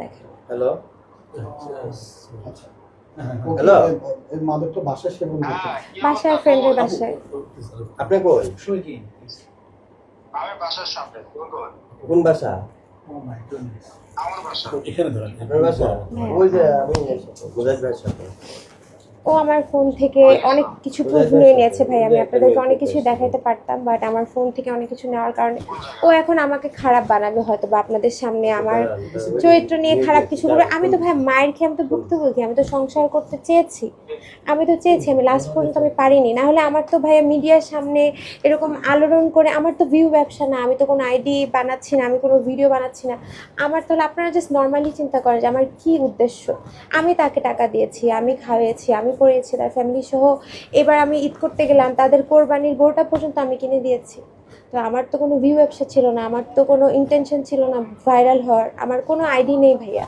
দেখেন। হ্যালো আচ্ছা হ্যালো এই মাদকটা বাসায় সেবন করতে বাসায় ফ্রেন্ডের বাসায়। আপনি কই আমি বাসার সামনে কোন বাসা আমার বাসা এখানে ধরেন আপনার বাসা হ্যাঁ। ওই যে আমি মুজাহিদ ভাইয়ের সাথে ও আমার ফোন থেকে অনেক কিছু প্রুফ নিয়ে নিয়েছে ভাই। আমি আপনাদেরকে অনেক কিছু দেখাতে পারতাম, বাট আমার ফোন থেকে অনেক কিছু নেওয়ার কারণে ও এখন আমাকে খারাপ বানাবে হয়তো, বা আপনাদের সামনে আমার চরিত্র নিয়ে খারাপ কিছু করবে। আমি তো ভাই মায়ের খেয়ে আমি তো ভুক্তভোগী, আমি তো সংসার করতে চেয়েছি, আমি লাস্ট পর্যন্ত আমি পারিনি। না হলে আমার তো ভাইয়া মিডিয়ার সামনে এরকম আলোড়ন করে, আমার তো ভিউ ব্যবসা না, আমি তো কোনো আইডি বানাচ্ছি না, আমি কোনো ভিডিও বানাচ্ছি না আমার। তাহলে আপনারা জাস্ট নর্মালি চিন্তা করেন যে আমার কী উদ্দেশ্য। আমি তাকে টাকা দিয়েছি, আমি খাওয়াইছি, আমি পড়িয়েছি তার ফ্যামিলি সহ। এবার আমি ঈদ করতে গেলাম, তাদের কোরবানির গরুটা পর্যন্ত আমি কিনে দিয়েছি। তো আমার তো কোনো ভিউ ব্যবসা ছিল না, আমার তো কোনো ইন্টেনশন ছিল না ভাইরাল হওয়ার, আমার কোনো আইডি নেই ভাইয়া।